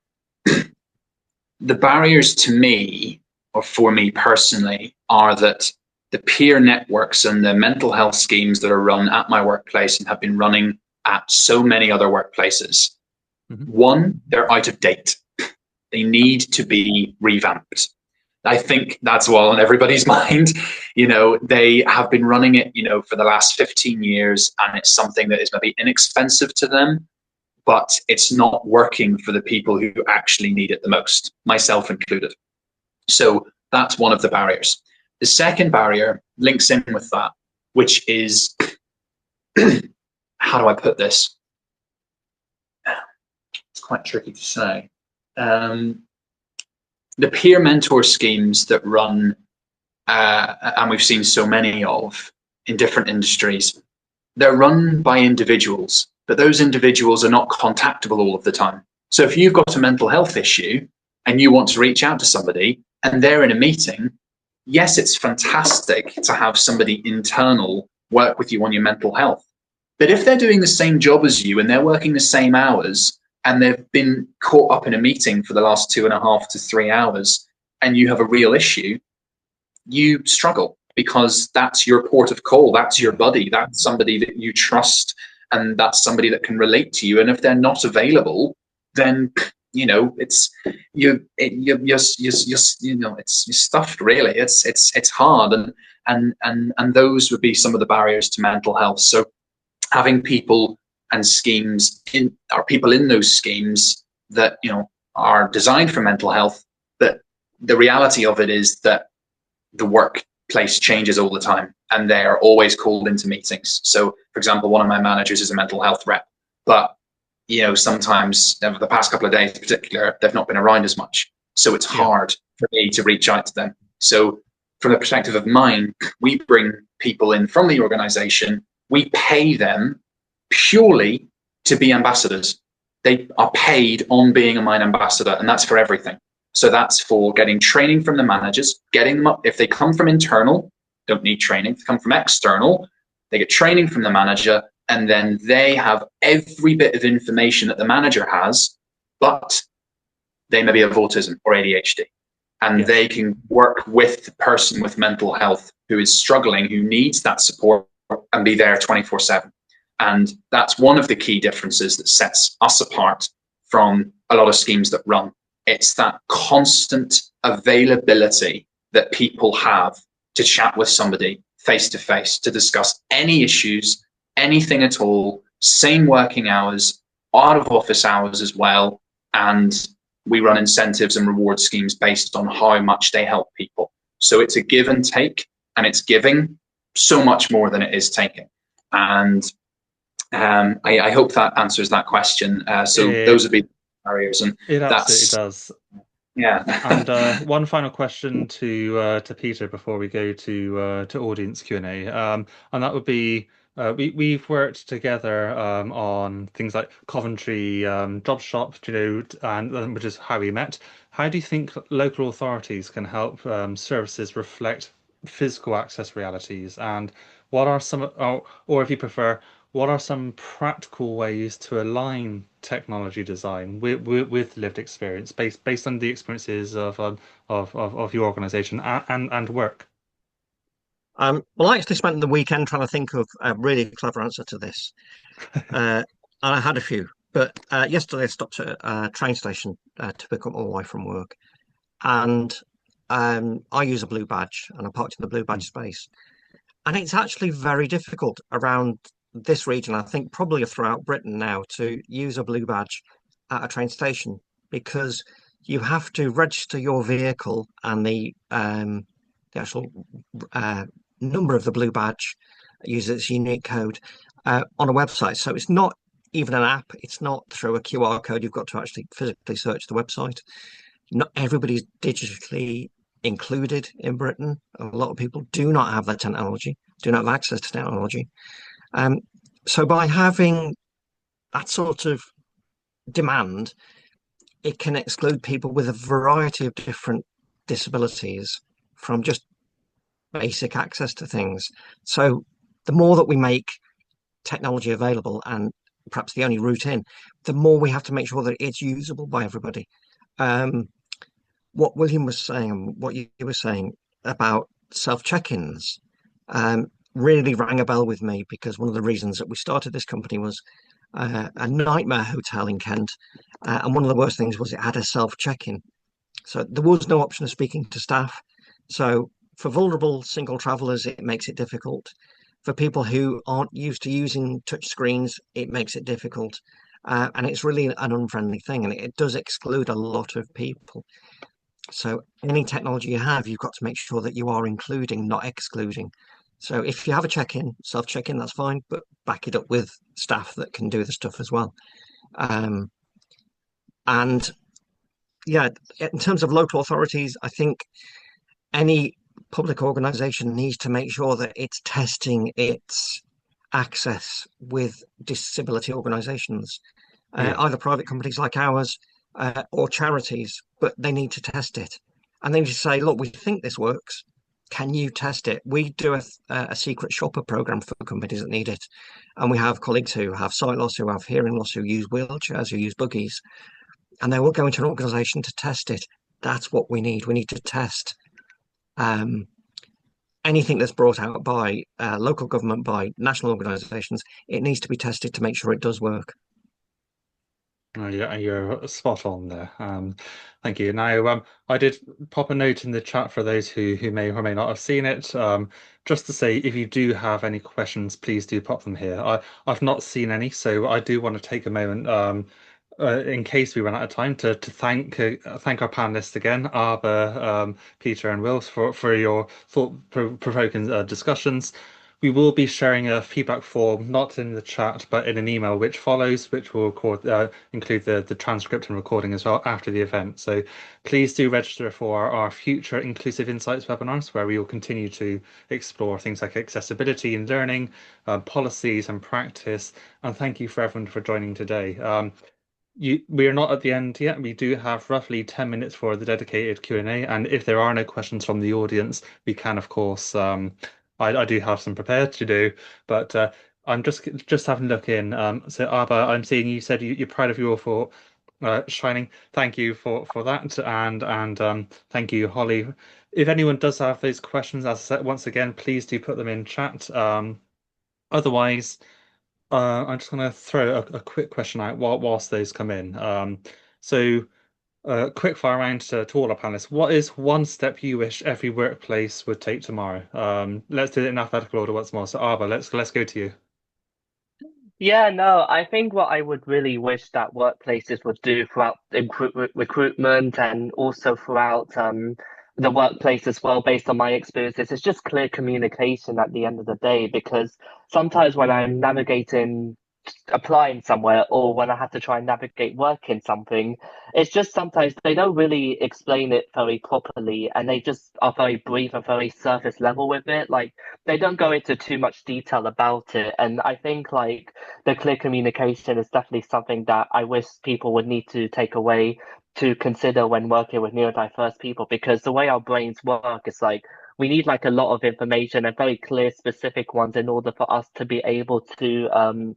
The barriers to me, or for me personally, are that the peer networks and the mental health schemes that are run at my workplace and have been running at so many other workplaces. Mhm. One, they're out of date. They need to be revamped. I think that's all on everybody's mind. You know, they have been running it, you know, for the last 15 years, and it's something that is maybe inexpensive to them, but it's not working for the people who actually need it the most, myself included. So that's one of the barriers. The second barrier links in with that, which is, how do I put this? It's quite tricky to say. The peer mentor schemes that run, and we've seen so many of in different industries, they're run by individuals, but those individuals are not contactable all of the time. So if you've got a mental health issue and you want to reach out to somebody and they're in a meeting, yes, it's fantastic to have somebody internal work with you on your mental health. But if they're doing the same job as you and they're working the same hours and they've been caught up in a meeting for the last 2.5 to 3 hours and you have a real issue, you struggle because that's your port of call, that's your buddy, that's somebody that you trust, and that's somebody that can relate to you. And if they're not available, then you know it's you're stuffed really. It's hard, and those would be some of the barriers to mental health. So having people and schemes or people in those schemes that are designed for mental health, but the reality of it is that the work place changes all the time, and they are always called into meetings. So, for example, one of my managers is a mental health rep, but sometimes over the past couple of days in particular, they've not been around as much. So it's hard for me to reach out to them. So from the perspective of mine, we bring people in from the organization, we pay them purely to be ambassadors. They are paid on being a Mine ambassador, and that's for everything. So that's for getting training from the managers, getting them up. If they come from internal, don't need training. If they come from external, they get training from the manager, and then they have every bit of information that the manager has, but they maybe have autism or ADHD. And they can work with the person with mental health who is struggling, who needs that support, and be there 24/7. And that's one of the key differences that sets us apart from a lot of schemes that run. It's that constant availability that people have to chat with somebody face to face, to discuss any issues, anything at all, same working hours, out of office hours as well. And we run incentives and reward schemes based on how much they help people. So it's a give and take, and it's giving so much more than it is taking. And I hope that answers that question. Those would be barriers, and it absolutely does. Yeah. And one final question to Peter before we go to audience Q&A, and that would be we've worked together on things like Coventry Job Shop, and which is how we met. How do you think local authorities can help services reflect physical access realities, and what are some, or if you prefer, what are some practical ways to align technology design with lived experience based on the experiences of your organization and work? Well, I actually spent the weekend trying to think of a really clever answer to this. And I had a few, but yesterday I stopped at a train station to pick up my wife from work. And I use a blue badge, and I parked in the blue badge space. And it's actually very difficult around this region, I think probably throughout Britain now, to use a blue badge at a train station, because you have to register your vehicle and the actual number of the blue badge uses its unique code on a website. So it's not even an app. It's not through a QR code. You've got to actually physically search the website. Not everybody's digitally included in Britain. A lot of people do not have that technology, do not have access to technology. So by having that sort of demand, it can exclude people with a variety of different disabilities from just basic access to things. So the more that we make technology available, and perhaps the only route in, the more we have to make sure that it's usable by everybody. What William was saying and what you were saying about self-check-ins really rang a bell with me, because one of the reasons that we started this company was a nightmare hotel in Kent. And one of the worst things was it had a self-check-in. So there was no option of speaking to staff. So for vulnerable single travelers, it makes it difficult. For people who aren't used to using touch screens, it makes it difficult. And it's really an unfriendly thing, and it does exclude a lot of people. So any technology you have, you've got to make sure that you are including, not excluding. So if you have a check-in, self-check-in, that's fine, but back it up with staff that can do the stuff as well. And yeah, in terms of local authorities, I think any public organization needs to make sure that it's testing its access with disability organizations, either private companies like ours or charities, but they need to test it. And they need to say, look, we think this works. Can you test it? We do a secret shopper program for companies that need it. And we have colleagues who have sight loss, who have hearing loss, who use wheelchairs, who use buggies. And they will go into an organization to test it. That's what we need. We need to test anything that's brought out by local government, by national organizations. It needs to be tested to make sure it does work. You're spot on there. Thank you. Now, I did pop a note in the chat for those who may or may not have seen it. Just to say, if you do have any questions, please do pop them here. I've not seen any, so I do want to take a moment in case we run out of time, to thank our panelists again, Arthur, Peter, and Will, for your thought-provoking discussions. We will be sharing a feedback form, not in the chat, but in an email which follows, which will include the transcript and recording as well after the event. So please do register for our future Inclusive Insights webinars, where we will continue to explore things like accessibility in learning, policies and practice. And thank you for everyone for joining today. We are not at the end yet. We do have roughly 10 minutes for the dedicated Q&A, and if there are no questions from the audience, we can, of course, I do have some prepared to do, but I'm just having a look in. So Abba, I'm seeing you said you're proud of your for shining. Thank you for that, and thank you, Holly. If anyone does have those questions, as I said, once again, please do put them in chat. Otherwise, I'm just going to throw a quick question out whilst those come in. So, quick fire round to all our panelists. What is one step you wish every workplace would take tomorrow? Let's do it in alphabetical order once more. So, Arba, let's go to you. Yeah, no, I think what I would really wish that workplaces would do throughout recruitment and also throughout the workplace as well, based on my experiences, is just clear communication at the end of the day. Because sometimes when I'm navigating applying somewhere or when I have to try and navigate work in something, it's just sometimes they don't really explain it very properly and they just are very brief and very surface level with it. Like they don't go into too much detail about it. And I think like the clear communication is definitely something that I wish people would need to take away to consider when working with neurodiverse people, because the way our brains work is like we need like a lot of information and very clear specific ones in order for us to be able to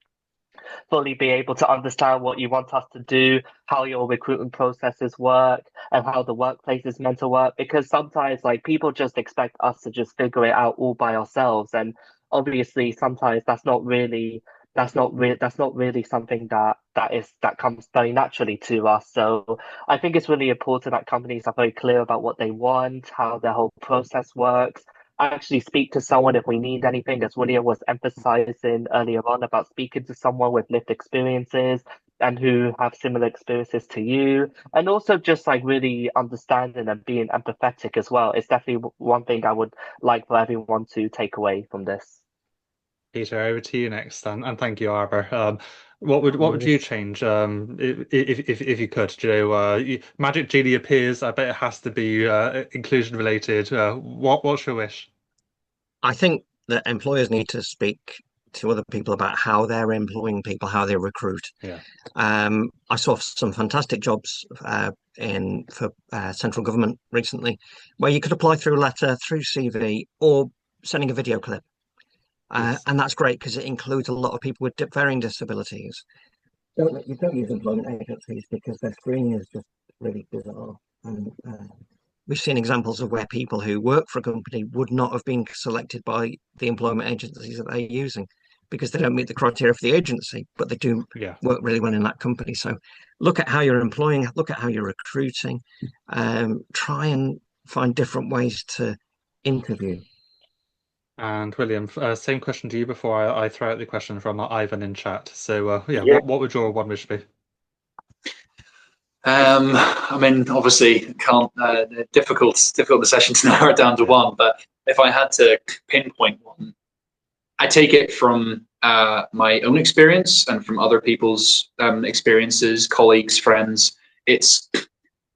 fully be able to understand what you want us to do, how your recruitment processes work, and how the workplace is meant to work. Because sometimes, like, people just expect us to just figure it out all by ourselves, and obviously, sometimes that's not really something that comes very naturally to us. So I think it's really important that companies are very clear about what they want, how the whole process works, actually speak to someone if we need anything, as William was emphasizing earlier on about speaking to someone with lived experiences and who have similar experiences to you, and also just like really understanding and being empathetic as well. It's definitely one thing I would like for everyone to take away from this. Peter, over to you next, and thank you, Arba. What would you change if you could? Do you know, Magic Genie appears. I bet it has to be inclusion related. What's your wish? I think that employers need to speak to other people about how they're employing people, how they recruit. Yeah. I saw some fantastic jobs in for central government recently, where you could apply through a letter, through CV, or sending a video clip. Yes. And that's great because it includes a lot of people with varying disabilities. You don't use employment agencies because their screening is just really bizarre. And we've seen examples of where people who work for a company would not have been selected by the employment agencies that they're using because they don't meet the criteria for the agency, but they do Yeah. work really well in that company. So look at how you're employing, look at how you're recruiting, try and find different ways to interview. And William, same question to you before I throw out the question from Ivan in chat. So yeah, Yeah. what would your one wish be? I mean, obviously, can't difficult the session to narrow it down to one. But if I had to pinpoint one, I take it from my own experience and from other people's experiences, colleagues, friends. It's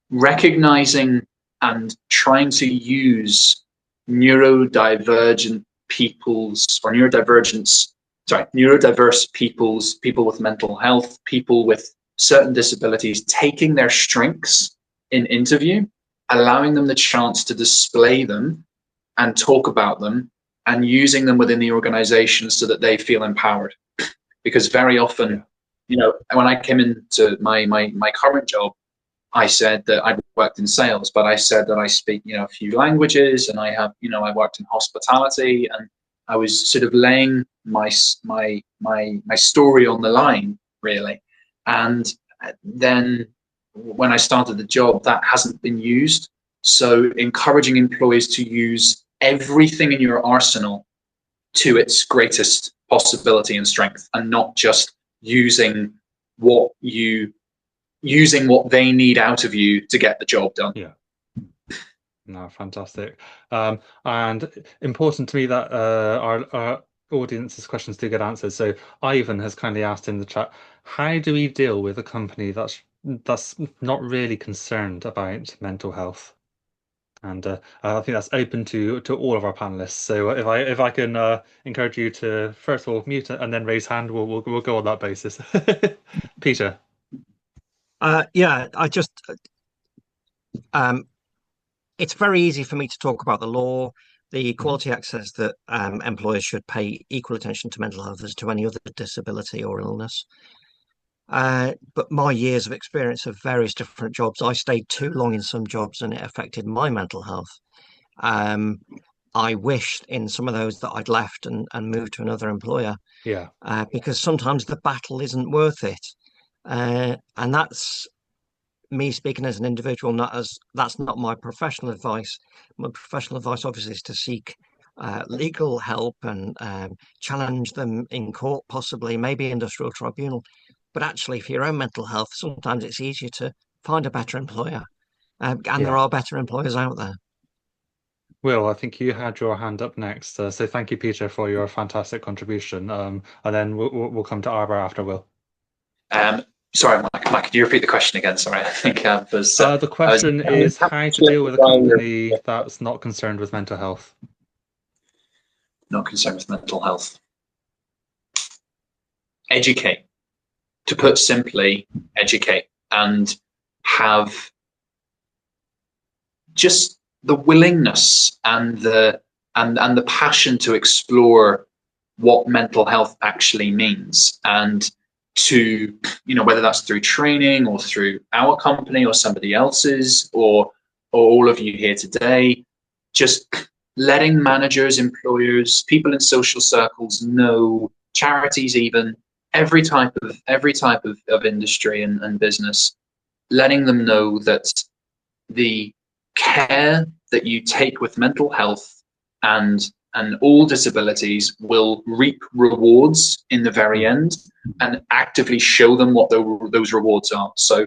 recognizing and trying to use neurodivergent people's or neurodiverse people's, people with mental health, people with certain disabilities, taking their strengths in interview, allowing them the chance to display them and talk about them, and using them within the organization so that they feel empowered. Because very often, you know, when I came into my current job, I said that I worked in sales, but I said that I speak, you know, a few languages, and I have, you know, I worked in hospitality, and I was sort of laying my story on the line, really. And then when I started the job, that hasn't been used. So encouraging employees to use everything in your arsenal to its greatest possibility and strength, and not just using what you using what they need out of you to get the job done. Yeah. No, fantastic. And important to me that our audience's questions do get answered. So Ivan has kindly asked in the chat, how do we deal with a company that's not really concerned about mental health? And I think that's open to all of our panelists. So if I can encourage you to first of all mute it and then raise hand, we'll go on that basis. Peter. Yeah, it's very easy for me to talk about the law, the equality access that employers should pay equal attention to mental health as to any other disability or illness. But my years of experience of various different jobs, I stayed too long in some jobs and it affected my mental health. I wished in some of those that I'd left and moved to another employer. Yeah. Because sometimes the battle isn't worth it. And that's me speaking as an individual, that's not my professional advice. My professional advice obviously is to seek legal help and challenge them in court, possibly, maybe industrial tribunal. But actually, for your own mental health, sometimes it's easier to find a better employer. And there are better employers out there. Will, I think you had your hand up next. So thank you, Peter, for your fantastic contribution. And then we'll come to Arbor after Will. Sorry, Mike, could you repeat the question again? Sorry, I think the question is how to deal with a company that's not concerned with mental health. Not concerned with mental health. Educate. To put simply, educate and have just the willingness and the passion to explore what mental health actually means, and to, whether that's through training or through our company or somebody else's or all of you here today, just letting managers, employers, people in social circles know, charities even, every type of industry and business, letting them know that the care that you take with mental health and all disabilities will reap rewards in the very end, and actively show them what those rewards are. So,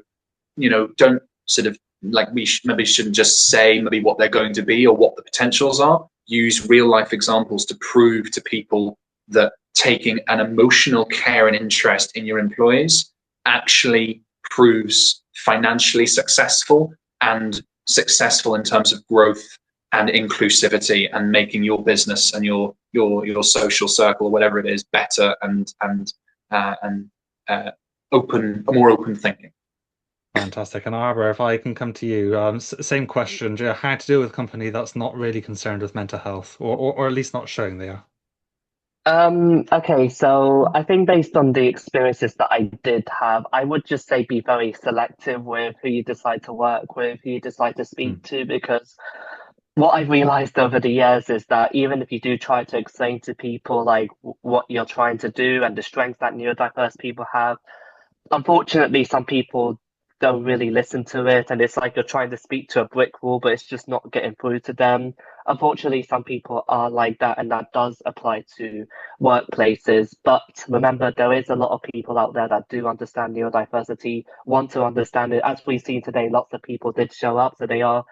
don't sort of maybe shouldn't just say maybe what they're going to be or what the potentials are. Use real life examples to prove to people that taking an emotional care and interest in your employees actually proves financially successful and successful in terms of growth and inclusivity, and making your business and your social circle or whatever it is better and more open thinking. Fantastic. And Arbor, if I can come to you, same question: how to deal with a company that's not really concerned with mental health, or at least not showing they are? Okay, so I think based on the experiences that I did have, I would just say be very selective with who you decide to work with, who you decide to speak to, because what I've realized over the years is that even if you do try to explain to people like what you're trying to do and the strengths that neurodiverse people have, unfortunately, some people don't really listen to it, and it's like you're trying to speak to a brick wall, but it's just not getting through to them. Unfortunately, some people are like that, and that does apply to workplaces. But remember, there is a lot of people out there that do understand neurodiversity, want to understand it. As we've seen today, lots of people did show up, so they are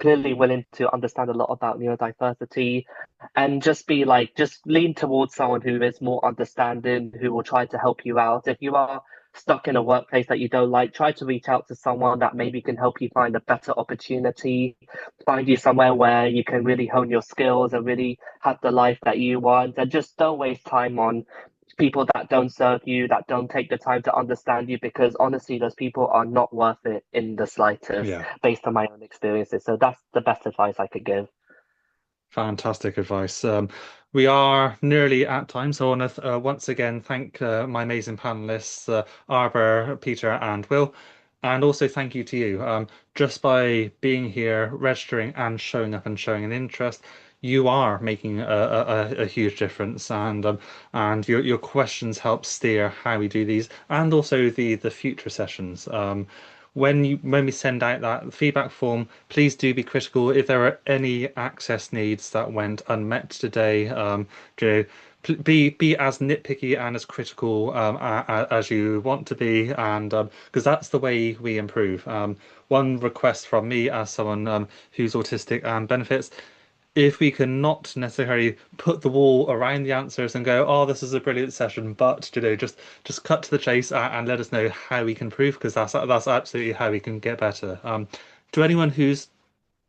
clearly willing to understand a lot about neurodiversity, and just lean towards someone who is more understanding, who will try to help you out. If you are stuck in a workplace that you don't like, try to reach out to someone that maybe can help you find a better opportunity, find you somewhere where you can really hone your skills and really have the life that you want. And just don't waste time on people that don't serve you, that don't take the time to understand you, because honestly, those people are not worth it in the slightest, based on my own experiences. So that's the best advice I could give. Fantastic advice. We are nearly at time, so I want to once again thank my amazing panelists, Arbor, Peter, and Will, and also thank you to you. Just by being here, registering, and showing up and showing an interest, you are making a huge difference, and your questions help steer how we do these, and also the future sessions. When we send out that feedback form, please do be critical. If there are any access needs that went unmet today, be as nitpicky and as critical as you want to be, and because that's the way we improve. One request from me as someone who's autistic and benefits, if we can not necessarily put the wall around the answers and go, oh, this is a brilliant session, but just cut to the chase and let us know how we can improve, because that's absolutely how we can get better. To anyone who's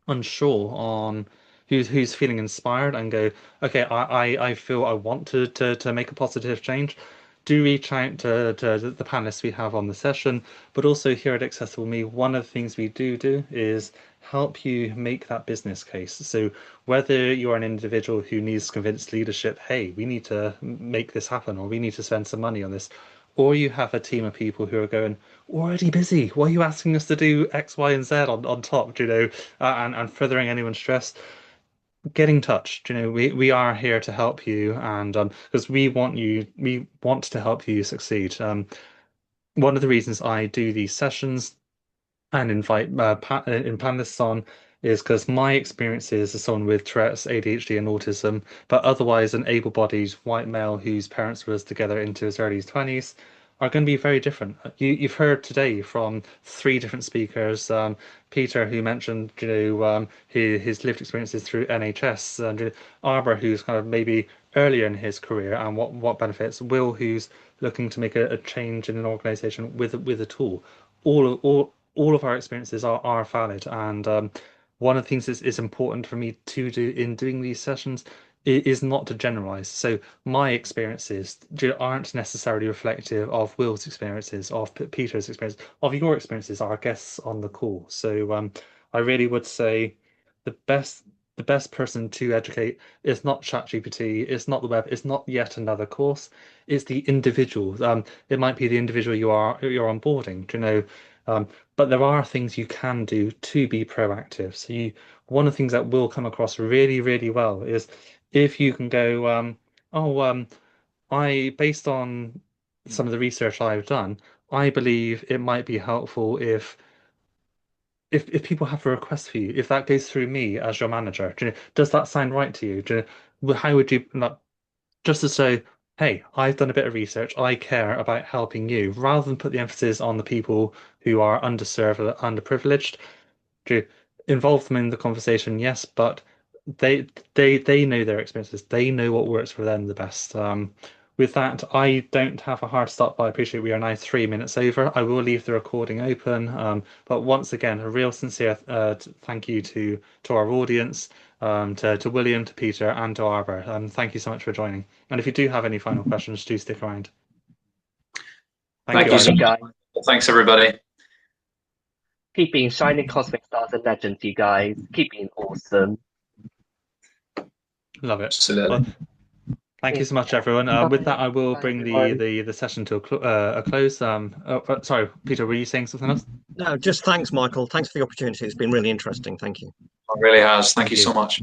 unsure on who's feeling inspired and go, okay, I feel I want to make a positive change, do reach out to the panelists we have on the session. But also here at Accessible Me, one of the things we do is help you make that business case. So whether you're an individual who needs to convince leadership, hey, we need to make this happen, or we need to spend some money on this, or you have a team of people who are going, we're already busy. Why are you asking us to do X, Y, and Z on top? And furthering anyone's stress? Get in touch. We are here to help you, and because we want to help you succeed. One of the reasons I do these sessions and invite in panelists on is because my experiences as someone with Tourette's, ADHD, and autism, but otherwise an able-bodied white male whose parents was together into his early 20s, are going to be very different. You've heard today from three different speakers. Peter, who mentioned his lived experiences through NHS, and Arbor, who's kind of maybe earlier in his career and what benefits. Will, who's looking to make a change in an organisation with a tool. All of our experiences are valid, and one of the things is important for me to do in doing these sessions is not to generalize. So my experiences aren't necessarily reflective of Will's experiences, of Peter's experience, of your experiences, our guests on the call. So I really would say the best person to educate is not ChatGPT, it's not the web, it's not yet another course, it's the individual. It might be the individual you're onboarding, but there are things you can do to be proactive. So one of the things that will come across really, really well is if you can go, I, based on some of the research I've done, I believe it might be helpful if people have a request for you, if that goes through me as your manager. Does that sound right to you? How would you like, just to say, hey, I've done a bit of research, I care about helping you, rather than put the emphasis on the people who are underserved or underprivileged? To involve them in the conversation, yes, but they know their experiences. They know what works for them the best. With that, I don't have a hard stop, but I appreciate we are now 3 minutes over. I will leave the recording open. But once again, a real sincere thank you to our audience, to William, to Peter, and to Arbor. Thank you so much for joining. And if you do have any final questions, do stick around. Thank you so much. Thanks, everybody. Keep being shining cosmic stars and legends, you guys. Keep being awesome. Love it. Absolutely. Well, thank you so much, everyone. With that, I will bring the session to a close. Sorry, Peter, were you saying something else? No, just thanks, Michael. Thanks for the opportunity. It's been really interesting. Thank you. It really has. Thank you so much.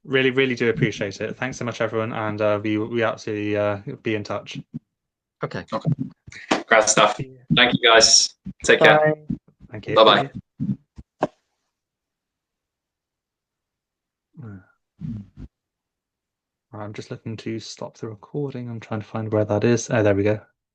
Really, really do appreciate it. Thanks so much, everyone, and we absolutely be in touch. Okay. Great stuff. Thank you, guys. Take care. Thank you. Bye-bye. I'm just looking to stop the recording. I'm trying to find where that is. Oh, there we go.